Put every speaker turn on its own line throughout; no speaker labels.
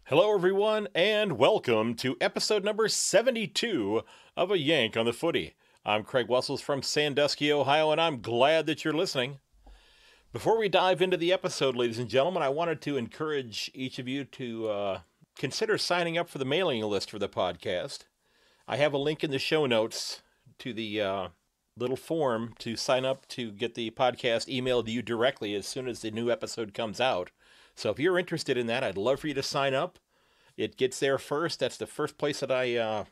Hello, everyone, and welcome to episode number 72 of A Yank on the Footy. I'm Craig Wessels from Sandusky, Ohio, and I'm glad that you're listening. Before we dive into the episode, ladies and gentlemen, I wanted to encourage each of you to consider signing up for the mailing list for the podcast. I have a link in the show notes to the little form to sign up to get the podcast emailed to you directly as soon as the new episode comes out. So if you're interested in that, I'd love for you to sign up. It gets there first. That's the first place that I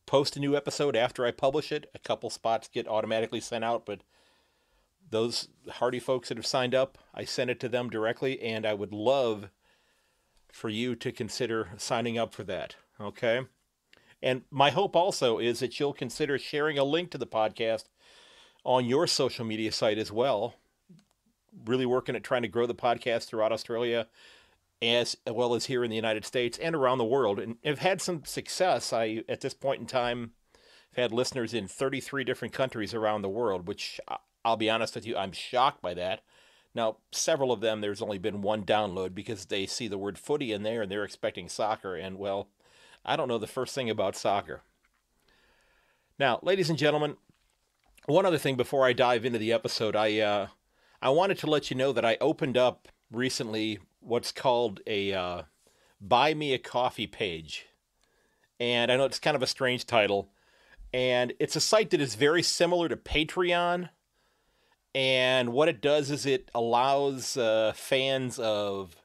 post a new episode after I publish it. A couple spots get automatically sent out, but those hardy folks that have signed up, I send it to them directly, and I would love for you to consider signing up for that, okay? And my hope also is that you'll consider sharing a link to the podcast on your social media site as well. Really working at trying to grow the podcast throughout Australia as well as here in the United States and around the world. And I've had some success. At this point in time, have had listeners in 33 different countries around the world, which I'll be honest with you, I'm shocked by that. Now, several of them, there's only been one download because they see the word footy in there and they're expecting soccer. And well, I don't know the first thing about soccer. Now, ladies and gentlemen, one other thing before I dive into the episode, I wanted to let you know that I opened up recently what's called a Buy Me a Coffee page. And I know it's kind of a strange title. And it's a site that is very similar to Patreon. And what it does is it allows fans of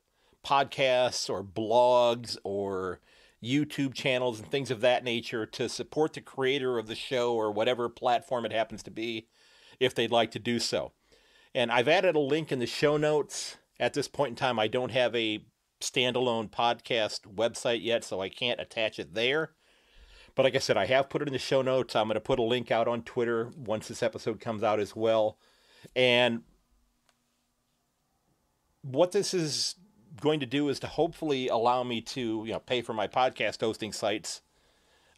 podcasts or blogs or YouTube channels and things of that nature to support the creator of the show or whatever platform it happens to be if they'd like to do so. And I've added a link in the show notes. At this point in time, I don't have a standalone podcast website yet, so I can't attach it there. But like I said, I have put it in the show notes. I'm going to put a link out on Twitter once this episode comes out as well. And what this is going to do is to hopefully allow me to, pay for my podcast hosting sites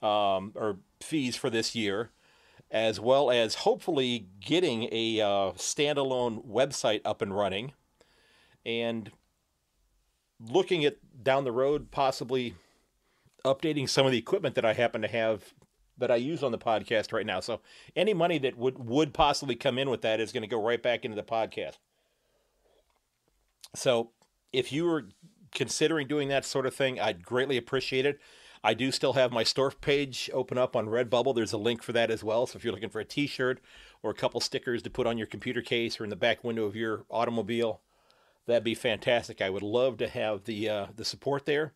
or fees for this year, as well as hopefully getting a standalone website up and running, and looking at down the road possibly updating some of the equipment that I happen to have that I use on the podcast right now. So any money that would possibly come in with that is going to go right back into the podcast. So if you were considering doing that sort of thing, I'd greatly appreciate it. I do still have my store page open up on Redbubble. There's a link for that as well. So if you're looking for a t-shirt or a couple stickers to put on your computer case or in the back window of your automobile, that'd be fantastic. I would love to have the support there.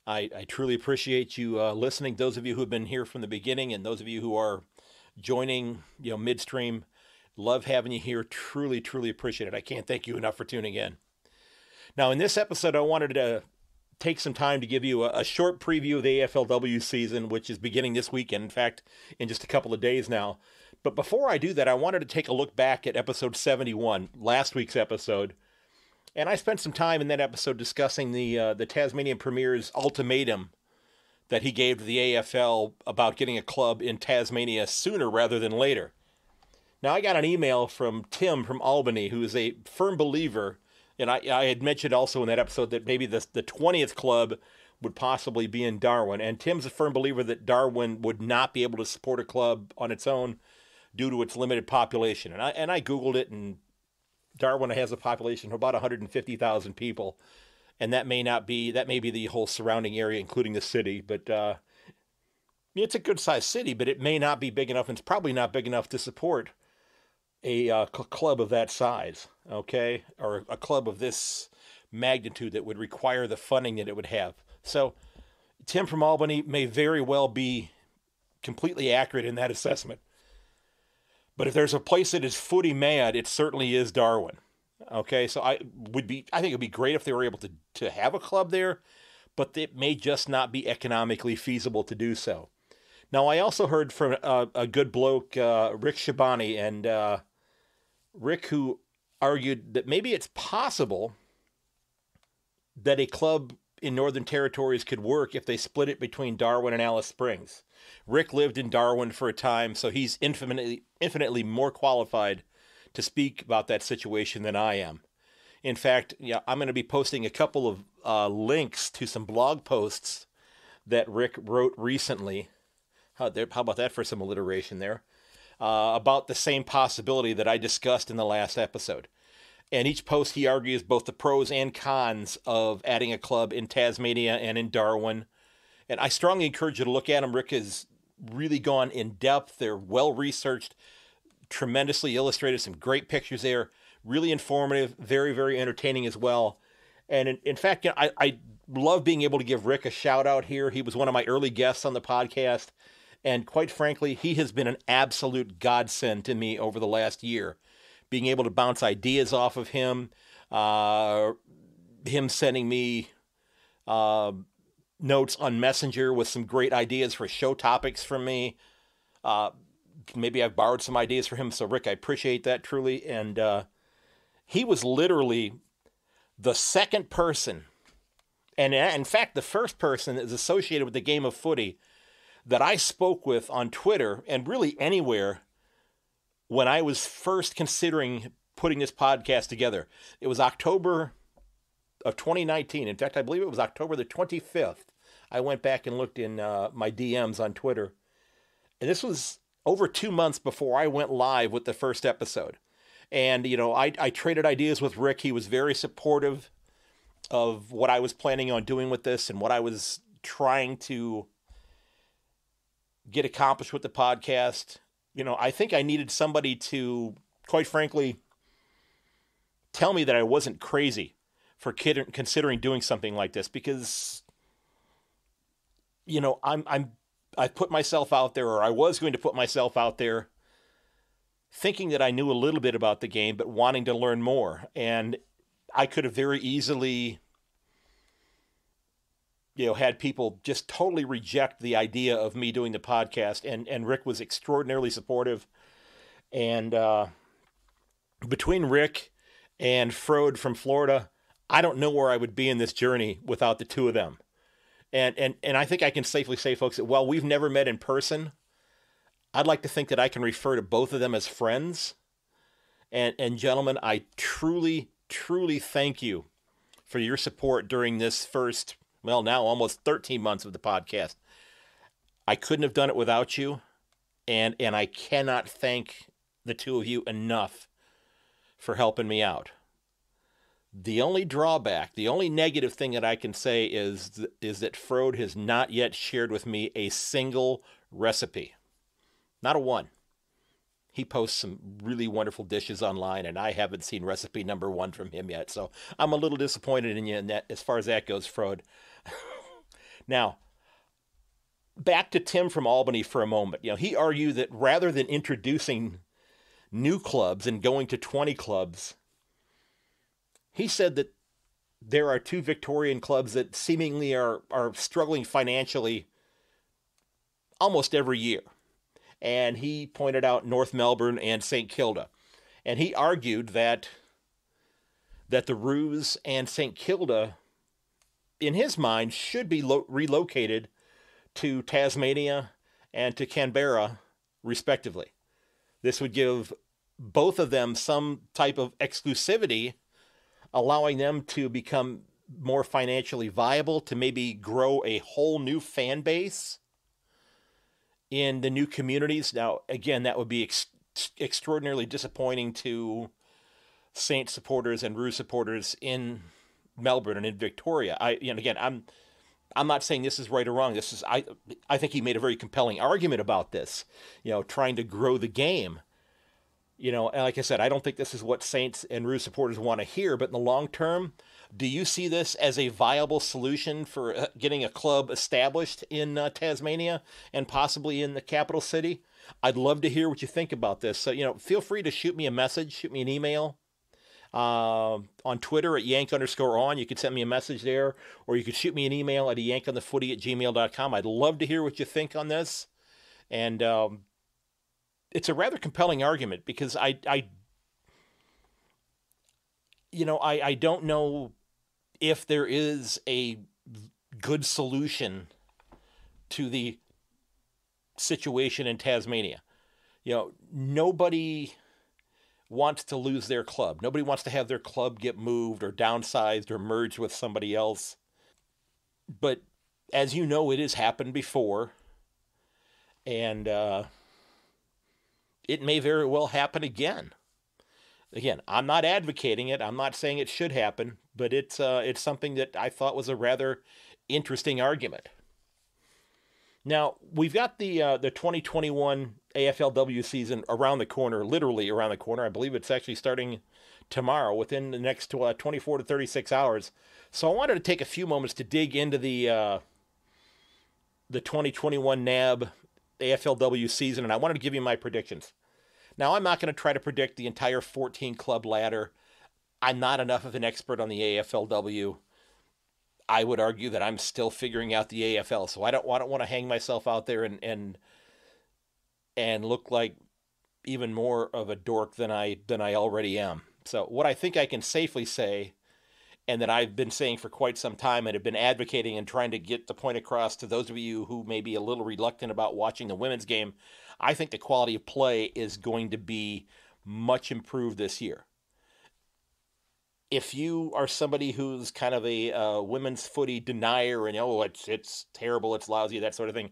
I truly appreciate you listening. Those of you who have been here from the beginning and those of you who are joining, midstream, love having you here. Truly, truly appreciate it. I can't thank you enough for tuning in. Now, in this episode, I wanted to take some time to give you a short preview of the AFLW season, which is beginning this weekend. In fact, in just a couple of days now. But before I do that, I wanted to take a look back at episode 71, last week's episode. And I spent some time in that episode discussing the Tasmanian Premier's ultimatum that he gave to the AFL about getting a club in Tasmania sooner rather than later. Now, I got an email from Tim from Albany, who is a firm believer, and I had mentioned also in that episode that maybe the 20th club would possibly be in Darwin. And Tim's a firm believer that Darwin would not be able to support a club on its own due to its limited population. And I Googled it, and Darwin has a population of about 150,000 people. And that may be the whole surrounding area, including the city. But it's a good-sized city, but it may not be big enough, and it's probably not big enough to support a club of that size, okay? Or a club of this magnitude that would require the funding that it would have. So Tim from Albany may very well be completely accurate in that assessment. But if there's a place that is footy mad, it certainly is Darwin. Okay, so I think it would be great if they were able to have a club there, but it may just not be economically feasible to do so. Now, I also heard from a good bloke, Rick Shabani, and Rick, who argued that maybe it's possible that a club in Northern Territories could work if they split it between Darwin and Alice Springs. Rick lived in Darwin for a time, so he's infinitely more qualified to speak about that situation than I am. In fact, I'm going to be posting a couple of links to some blog posts that Rick wrote recently. How about that for some alliteration there? About the same possibility that I discussed in the last episode. And each post he argues both the pros and cons of adding a club in Tasmania and in Darwin. And I strongly encourage you to look at them. Rick has really gone in depth. They're well researched, tremendously illustrated, some great pictures there, really informative, very, very entertaining as well. And in fact, I love being able to give Rick a shout out here. He was one of my early guests on the podcast. And quite frankly, he has been an absolute godsend to me over the last year. Being able to bounce ideas off of him, him sending me notes on Messenger with some great ideas for show topics from me. Maybe I've borrowed some ideas from him. So, Rick, I appreciate that truly. And he was literally the second person, and in fact, the first person that is associated with the game of footy that I spoke with on Twitter and really anywhere when I was first considering putting this podcast together. It was October of 2019. In fact, I believe it was October the 25th. I went back and looked in my DMs on Twitter. And this was over 2 months before I went live with the first episode. And, I traded ideas with Rick. He was very supportive of what I was planning on doing with this and what I was trying to get accomplished with the podcast. I think I needed somebody to, quite frankly, tell me that I wasn't crazy for considering doing something like this, because, I put myself out there, or I was going to put myself out there, thinking that I knew a little bit about the game, but wanting to learn more. And I could have very easily, had people just totally reject the idea of me doing the podcast. And Rick was extraordinarily supportive. And between Rick and Frode from Florida, I don't know where I would be in this journey without the two of them. And I think I can safely say, folks, that while we've never met in person, I'd like to think that I can refer to both of them as friends. And gentlemen, I truly, truly thank you for your support during this first, now almost 13 months of the podcast. I couldn't have done it without you. And I cannot thank the two of you enough for helping me out. The only drawback, the only negative thing that I can say is that Frode has not yet shared with me a single recipe. Not a one. He posts some really wonderful dishes online, and I haven't seen recipe number 1 from him yet. So I'm a little disappointed in you in that, as far as that goes, Frode. Now, back to Tim from Albany for a moment. He argued that rather than introducing new clubs and going to 20 clubs, he said that there are 2 Victorian clubs that seemingly are struggling financially almost every year. And he pointed out North Melbourne and St. Kilda. And he argued that the Roos and St. Kilda, in his mind, should be relocated to Tasmania and to Canberra, respectively. This would give both of them some type of exclusivity, allowing them to become more financially viable, to maybe grow a whole new fan base in the new communities. Now, again, that would be extraordinarily disappointing to Saints supporters and Roos supporters in Melbourne and in Victoria. I'm not saying this is right or wrong. I think he made a very compelling argument about this, trying to grow the game. And like I said, I don't think this is what Saints and Roos supporters want to hear, but in the long term, do you see this as a viable solution for getting a club established in Tasmania and possibly in the capital city? I'd love to hear what you think about this. So, feel free to shoot me a message, shoot me an email on Twitter at yank_on. You could send me a message there, or you could shoot me an email at yankonthefooty@gmail.com. I'd love to hear what you think on this. And it's a rather compelling argument, because I don't know if there is a good solution to the situation in Tasmania. Nobody wants to lose their club. Nobody wants to have their club get moved or downsized or merged with somebody else. But as you know, it has happened before. And it may very well happen again. Again, I'm not advocating it. I'm not saying it should happen, but it's something that I thought was a rather interesting argument. Now, we've got the 2021 AFLW season around the corner, literally around the corner. I believe it's actually starting tomorrow, within the next 24 to 36 hours. So I wanted to take a few moments to dig into the 2021 NAB AFLW season, and I wanted to give you my predictions. Now, I'm not going to try to predict the entire 14-club ladder. I'm not enough of an expert on the AFLW. I would argue that I'm still figuring out the AFL, so I don't want to hang myself out there and look like even more of a dork than I already am. So what I think I can safely say, and that I've been saying for quite some time and have been advocating and trying to get the point across to those of you who may be a little reluctant about watching the women's game, I think the quality of play is going to be much improved this year. If you are somebody who's kind of a women's footy denier and, it's terrible, it's lousy, that sort of thing,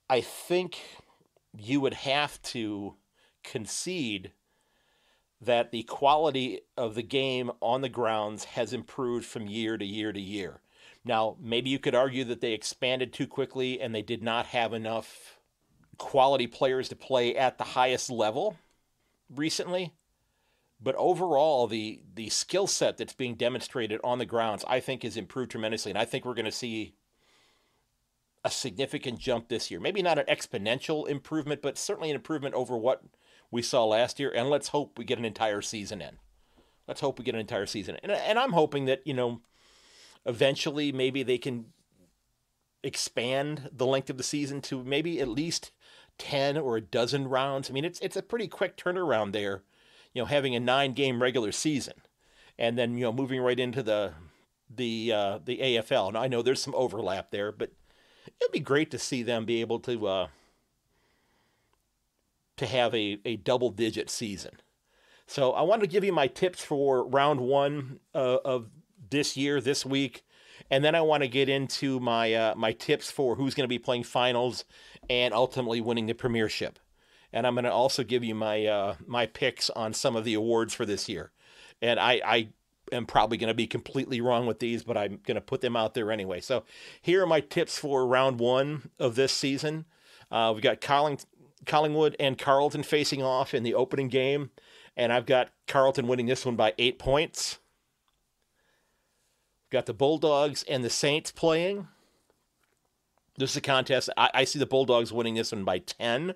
I think you would have to concede that the quality of the game on the grounds has improved from year to year to year. Now, maybe you could argue that they expanded too quickly and they did not have enough quality players to play at the highest level recently. But overall, the skill set that's being demonstrated on the grounds, I think, has improved tremendously. And I think we're going to see a significant jump this year. Maybe not an exponential improvement, but certainly an improvement over what we saw last year. And let's hope we get an entire season in. And I'm hoping that, eventually maybe they can expand the length of the season to maybe at least 10 or a dozen rounds. I mean, it's a pretty quick turnaround there, having a 9-game regular season and then, moving right into the AFL. And I know there's some overlap there, but it'd be great to see them be able to have a double-digit season. So I wanted to give you my tips for round one of this year, this week, and then I want to get into my tips for who's going to be playing finals and ultimately winning the premiership. And I'm going to also give you my picks on some of the awards for this year. And I am probably going to be completely wrong with these, but I'm going to put them out there anyway. So here are my tips for round one of this season. We've got Collingwood and Carlton facing off in the opening game, and I've got Carlton winning this one by 8 points. We've got the Bulldogs and the Saints playing. This is a contest. I see the Bulldogs winning this one by 10.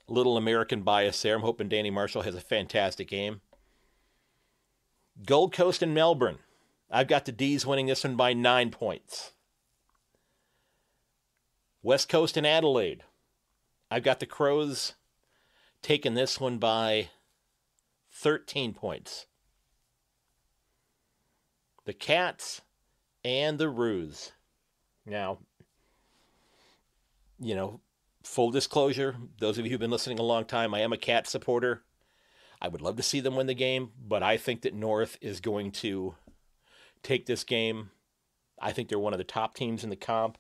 Little American bias there. I'm hoping Danny Marshall has a fantastic game. Gold Coast and Melbourne. I've got the D's winning this one by 9 points. West Coast and Adelaide. I've got the Crows taking this one by 13 points. The Cats and the Roos. Now, full disclosure, those of you who've been listening a long time, I am a Cat supporter. I would love to see them win the game, but I think that North is going to take this game. I think they're one of the top teams in the comp.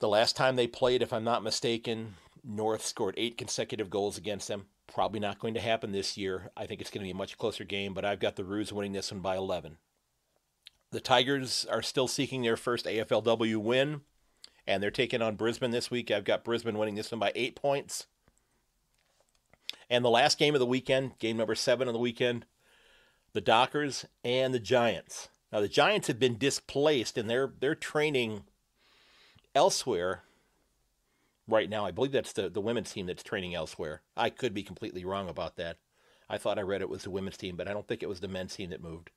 The last time they played, if I'm not mistaken, North scored 8 consecutive goals against them. Probably not going to happen this year. I think it's going to be a much closer game, but I've got the Roos winning this one by 11. The Tigers are still seeking their first AFLW win, and they're taking on Brisbane this week. I've got Brisbane winning this one by 8 points. And the last game of the weekend, game number 7 of the weekend, the Dockers and the Giants. Now, the Giants have been displaced, and they're training elsewhere right now. I believe that's the women's team that's training elsewhere. I could be completely wrong about that. I thought I read it was the women's team, but I don't think it was the men's team that moved.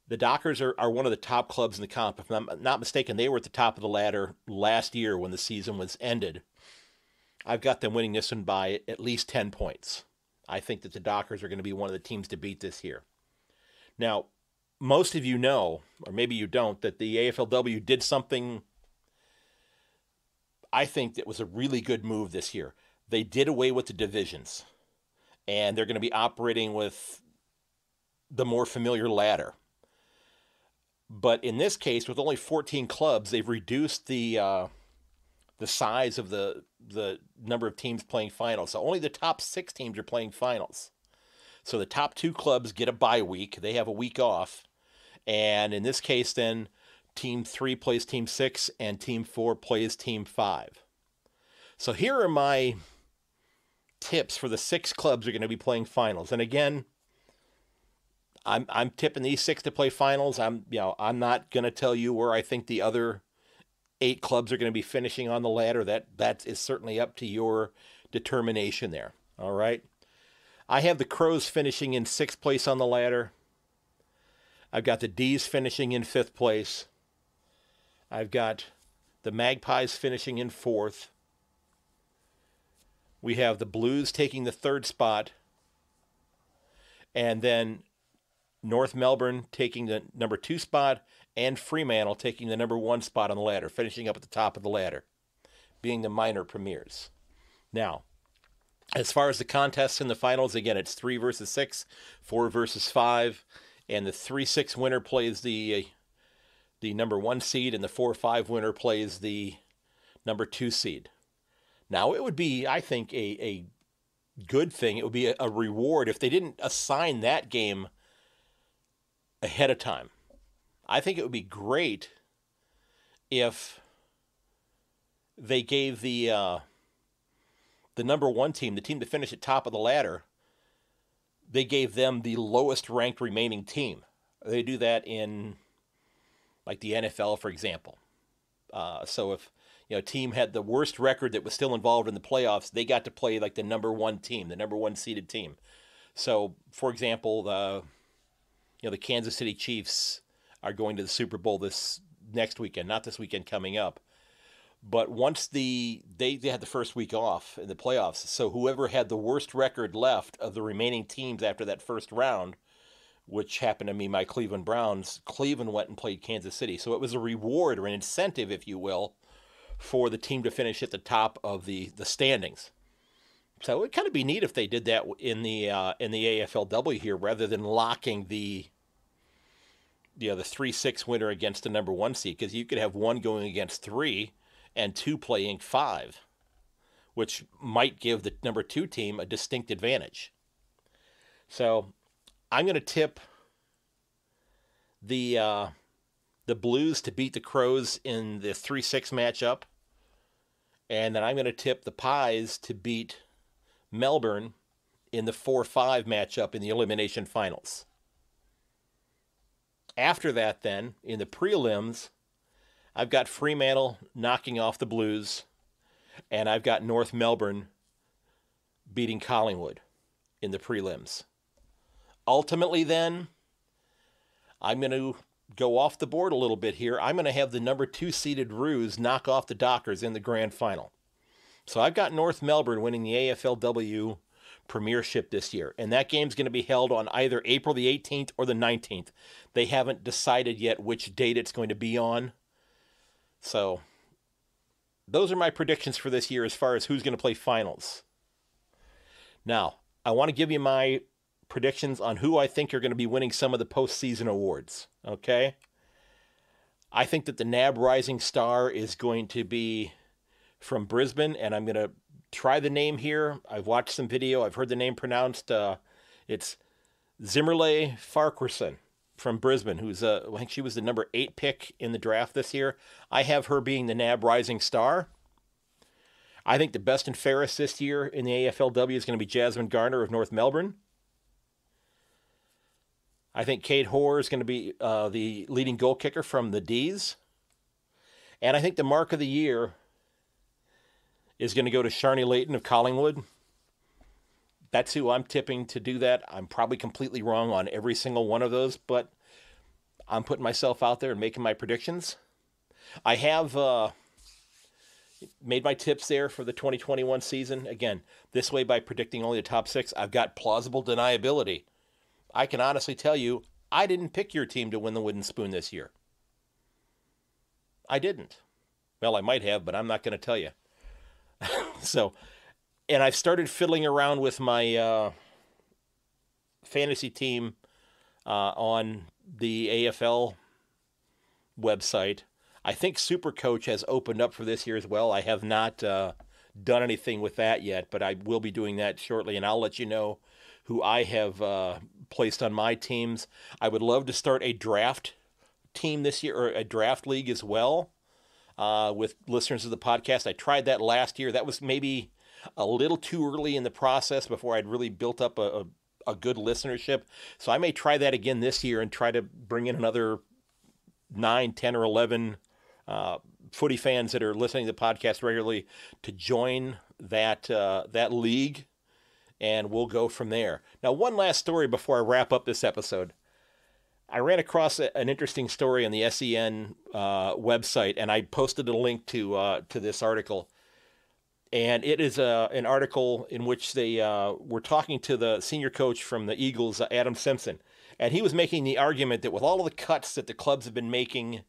The Dockers are one of the top clubs in the comp. If I'm not mistaken, they were at the top of the ladder last year when the season was ended. I've got them winning this one by at least 10 points. I think that the Dockers are going to be one of the teams to beat this year. Now, most of you know, or maybe you don't, that the AFLW did something I think that was a really good move this year. they did away with the divisions, and they're going to be operating with the more familiar ladder. But in this case, with only 14 clubs, they've reduced the size of the number of teams playing finals. So only the top 6 teams are playing finals. So the top 2 clubs get a bye week. They have a week off. And in this case, then, Team 3 plays Team 6, and Team 4 plays Team 5. So here are my tips for the 6 clubs that are going to be playing finals. And again, I'm tipping these 6 to play finals. I'm not going to tell you where I think the other 8 clubs are going to be finishing on the ladder. That is certainly up to your determination there. All right. I have the Crows finishing in 6th place on the ladder. I've got the D's finishing in 5th place. I've got the Magpies finishing in 4th. We have the Blues taking the 3rd spot. And then North Melbourne taking the number 2 spot, and Fremantle taking the number 1 spot on the ladder, finishing up at the top of the ladder, being the minor premiers. Now, as far as the contests in the finals, again, it's 3 versus 6, 4 versus 5, and the 3-6 winner plays the number 1 seed, and the 4-5 winner plays the number 2 seed. Now, it would be, I think, a good thing. It would be a reward if they didn't assign that game ahead of time. I think it would be great if they gave the number 1 team, the team to finish at top of the ladder, they gave them the lowest ranked remaining team. They do that in, like, the NFL, for example. So if a team had the worst record that was still involved in the playoffs, they got to play like the number 1 team, the number 1 seeded team. So, for example, the Kansas City Chiefs are going to the Super Bowl this next weekend, not this weekend coming up. But once they had the first week off in the playoffs, so whoever had the worst record left of the remaining teams after that first round, which happened to be my Cleveland Browns, Cleveland went and played Kansas City. So it was a reward or an incentive, if you will, for the team to finish at the top of the standings. So it would kind of be neat if they did that in the AFLW here, rather than locking the 3-6 winner against the number 1 seed, because you could have 1 going against 3 and 2 playing 5, which might give the number 2 team a distinct advantage. So I'm going to tip the Blues to beat the Crows in the 3-6 matchup, and then I'm going to tip the Pies to beat Melbourne in the 4-5 matchup in the elimination finals. After that, then, in the prelims, I've got Fremantle knocking off the Blues, and I've got North Melbourne beating Collingwood in the prelims. Ultimately, then, I'm going to go off the board a little bit here. I'm going to have the number 2 seeded Roos knock off the Dockers in the grand final. So I've got North Melbourne winning the AFLW Premiership this year, and that game's going to be held on either April the 18th or the 19th. They haven't decided yet which date it's going to be on. So those are my predictions for this year as far as who's going to play finals. Now, I want to give you my predictions on who I think are going to be winning some of the postseason awards. Okay? I think that the NAB Rising Star is going to be from Brisbane, and I'm going to try the name here. I've watched some video. I've heard the name pronounced. It's Zimmerle Farquharson from Brisbane, who's I think she was the number 8 pick in the draft this year. I have her being the NAB Rising Star. I think the best and fairest this year in the AFLW is going to be Jasmine Garner of North Melbourne. I think Kate Hoare is going to be the leading goal kicker from the D's. And I think the mark of the year is going to go to Sharni Layton of Collingwood. That's who I'm tipping to do that. I'm probably completely wrong on every single one of those, but I'm putting myself out there and making my predictions. I have made my tips there for the 2021 season. Again, this way by predicting only the top 6, I've got plausible deniability. I can honestly tell you, I didn't pick your team to win the Wooden Spoon this year. I didn't. Well, I might have, but I'm not going to tell you. So And I've started fiddling around with my fantasy team on the AFL website. I think Supercoach has opened up for this year as well. I have not done anything with that yet, but I will be doing that shortly, and I'll let you know who I have placed on my teams. I would love to start a draft team this year, or a draft league as well, with listeners of the podcast. I tried that last year. That was maybe a little too early in the process before I'd really built up a good listenership. So I may try that again this year and try to bring in another 9, 10, or 11 footy fans that are listening to the podcast regularly to join that league, and we'll go from there. Now, one last story before I wrap up this episode. I ran across an interesting story on the SEN website, and I posted a link to this article. And it is an article in which they were talking to the senior coach from the Eagles, Adam Simpson. And he was making the argument that with all of the cuts that the clubs have been making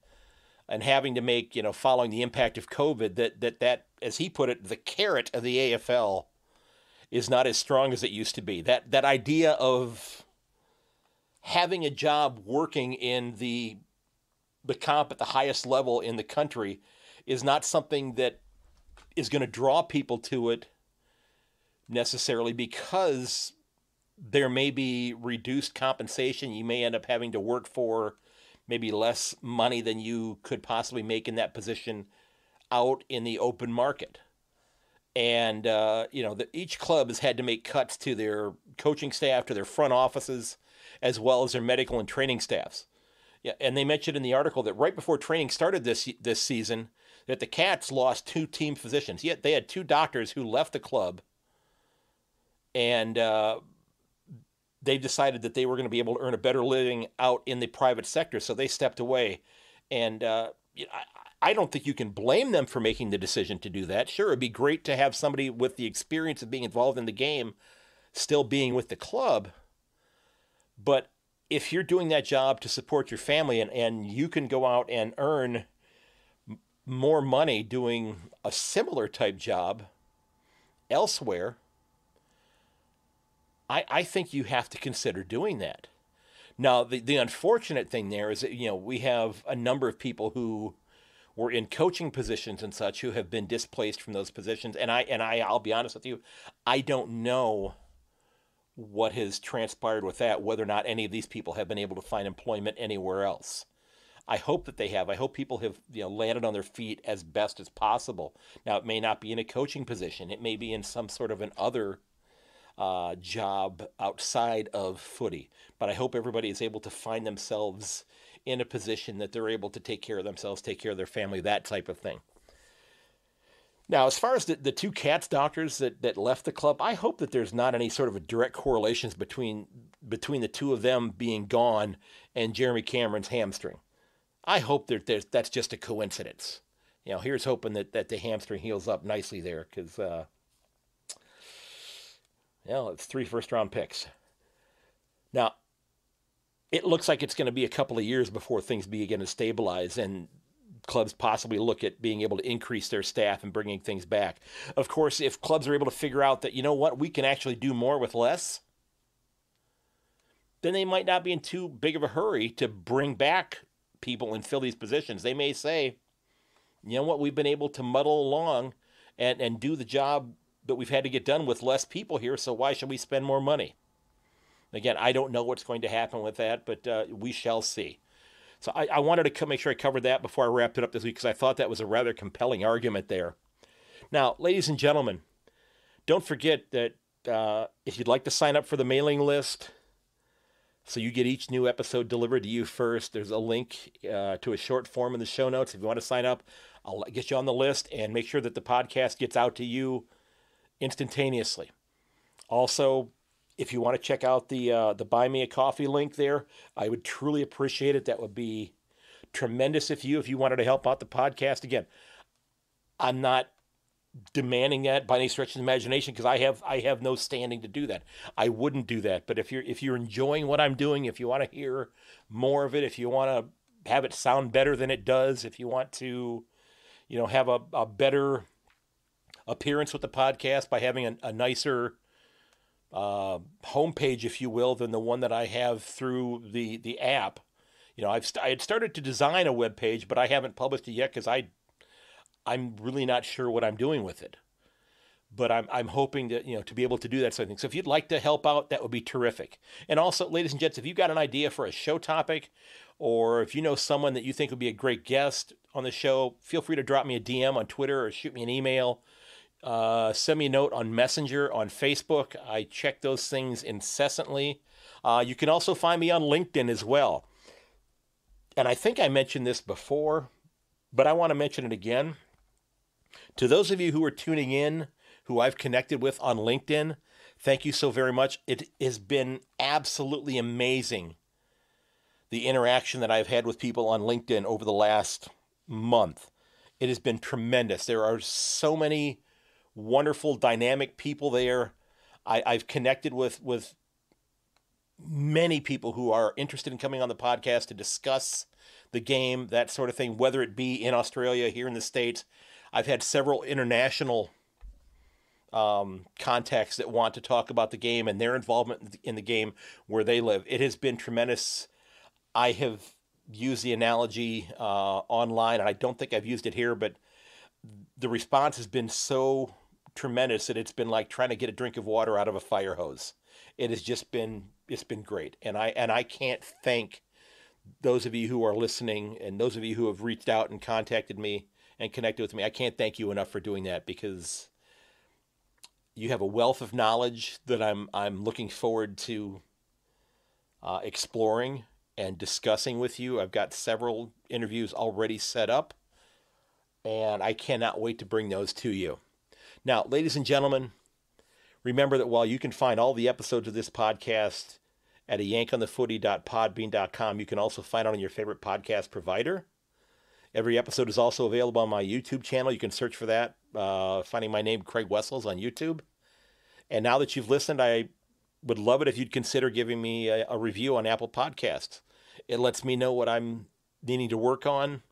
and having to make, following the impact of COVID, that, as he put it, the carrot of the AFL is not as strong as it used to be. That idea of having a job working in the comp at the highest level in the country is not something that is going to draw people to it necessarily, because there may be reduced compensation. You may end up having to work for maybe less money than you could possibly make in that position out in the open market. And, each club has had to make cuts to their coaching staff, to their front offices, as well as their medical and training staffs. Yeah, and they mentioned in the article that right before training started this season, that the Cats lost 2 team physicians. Yet they had 2 doctors who left the club, and they decided that they were going to be able to earn a better living out in the private sector, so they stepped away. And I don't think you can blame them for making the decision to do that. Sure, it'd be great to have somebody with the experience of being involved in the game still being with the club, but if you're doing that job to support your family, and you can go out and earn more money doing a similar type job elsewhere, I think you have to consider doing that. Now, the unfortunate thing there is that, we have a number of people who were in coaching positions and such who have been displaced from those positions. And I'll be honest with you, I don't know what has transpired with that, whether or not any of these people have been able to find employment anywhere else. I hope that they have. I hope people have landed on their feet as best as possible. Now, it may not be in a coaching position. It may be in some sort of an other job outside of footy. But I hope everybody is able to find themselves in a position that they're able to take care of themselves, take care of their family, that type of thing. Now, as far as the 2 Cats doctors that left the club, I hope that there's not any sort of a direct correlations between the 2 of them being gone and Jeremy Cameron's hamstring. I hope that's just a coincidence. Here's hoping that the hamstring heals up nicely there, because it's 3 first-round picks. Now, it looks like it's going to be a couple of years before things begin to stabilize, and clubs possibly look at being able to increase their staff and bringing things back. Of course, if clubs are able to figure out that, we can actually do more with less, then they might not be in too big of a hurry to bring back people and fill these positions. They may say, we've been able to muddle along and do the job that we've had to get done with less people here, so why should we spend more money? Again, I don't know what's going to happen with that, but we shall see. So I wanted to make sure I covered that before I wrapped it up this week, because I thought that was a rather compelling argument there. Now, ladies and gentlemen, don't forget that if you'd like to sign up for the mailing list so you get each new episode delivered to you first, there's a link to a short form in the show notes. If you want to sign up, I'll get you on the list and make sure that the podcast gets out to you instantaneously. Also, if you want to check out the Buy Me a Coffee link there, I would truly appreciate it. That would be tremendous if you wanted to help out the podcast. Again, I'm not demanding that by any stretch of the imagination, because I have no standing to do that. I wouldn't do that. But if you're enjoying what I'm doing, if you want to hear more of it, if you want to have it sound better than it does, if you want to, have a better appearance with the podcast by having a nicer homepage, if you will, than the one that I have through the app. You know, I had started to design a web page, but I haven't published it yet because I'm really not sure what I'm doing with it. But I'm hoping to be able to do that sort of thing. So if you'd like to help out, that would be terrific. And also, ladies and gents, if you've got an idea for a show topic, or if you know someone that you think would be a great guest on the show, feel free to drop me a DM on Twitter or shoot me an email. Send me a note on Messenger, on Facebook. I check those things incessantly. You can also find me on LinkedIn as well. And I think I mentioned this before, but I want to mention it again. To those of you who are tuning in, who I've connected with on LinkedIn, thank you so very much. It has been absolutely amazing, the interaction that I've had with people on LinkedIn over the last month. It has been tremendous. There are so many wonderful, dynamic people there. I've connected with many people who are interested in coming on the podcast to discuss the game, that sort of thing, whether it be in Australia, here in the States. I've had several international contacts that want to talk about the game and their involvement in the game where they live. It has been tremendous. I have used the analogy online, and I don't think I've used it here, but the response has been so tremendous that it's been like trying to get a drink of water out of a fire hose. It has just been, it's been great. And I can't thank those of you who are listening and those of you who have reached out and contacted me and connected with me. I can't thank you enough for doing that, because you have a wealth of knowledge that I'm looking forward to exploring and discussing with you. I've got several interviews already set up, and I cannot wait to bring those to you. Now, ladies and gentlemen, remember that while you can find all the episodes of this podcast at ayankonthefooty.podbean.com, you can also find it on your favorite podcast provider. Every episode is also available on my YouTube channel. You can search for that, finding my name, Craig Wessels, on YouTube. And now that you've listened, I would love it if you'd consider giving me a review on Apple Podcasts. It lets me know what I'm needing to work on,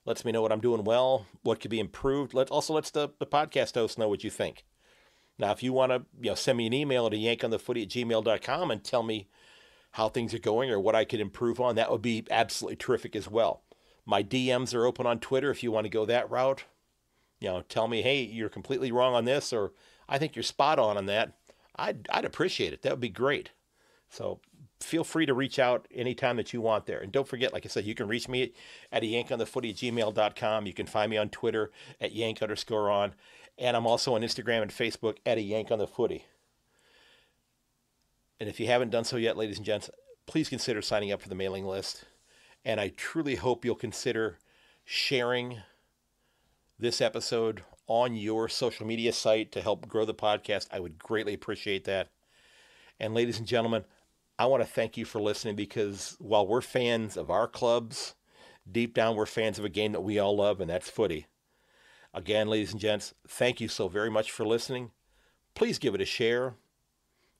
lets me know what I'm doing well, what could be improved. Also lets the podcast host know what you think. Now, if you want to send me an email at ayankonthefooty@gmail.com and tell me how things are going or what I could improve on, that would be absolutely terrific as well. My DMs are open on Twitter if you want to go that route. Tell me, hey, you're completely wrong on this, or I think you're spot on that. I'd appreciate it. That would be great. So feel free to reach out anytime that you want there. And don't forget, like I said, you can reach me at ayankonthefooty@gmail.com. You can find me on Twitter at @yank_on. And I'm also on Instagram and Facebook at @ayankonthefooty. And if you haven't done so yet, ladies and gents, please consider signing up for the mailing list. And I truly hope you'll consider sharing this episode on your social media site to help grow the podcast. I would greatly appreciate that. And ladies and gentlemen, I want to thank you for listening, because while we're fans of our clubs, deep down we're fans of a game that we all love, and that's footy. Again, ladies and gents, thank you so very much for listening. Please give it a share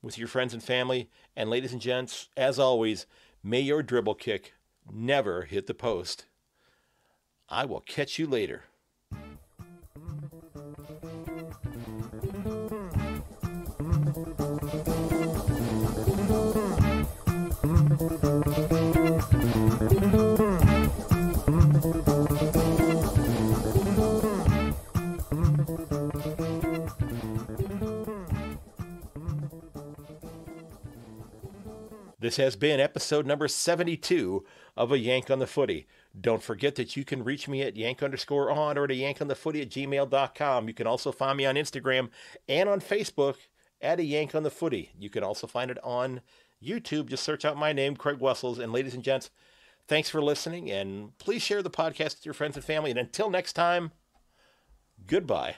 with your friends and family. And ladies and gents, as always, may your dribble kick never hit the post. I will catch you later. This has been episode number 72 of A Yank on the Footy. Don't forget that you can reach me at yank_on or at ayankonthefooty@gmail.com. You can also find me on Instagram and on Facebook at A Yank on the Footy. You can also find it on YouTube. Just search out my name, Craig Wessels. And ladies and gents, thanks for listening, and please share the podcast with your friends and family. And until next time, goodbye.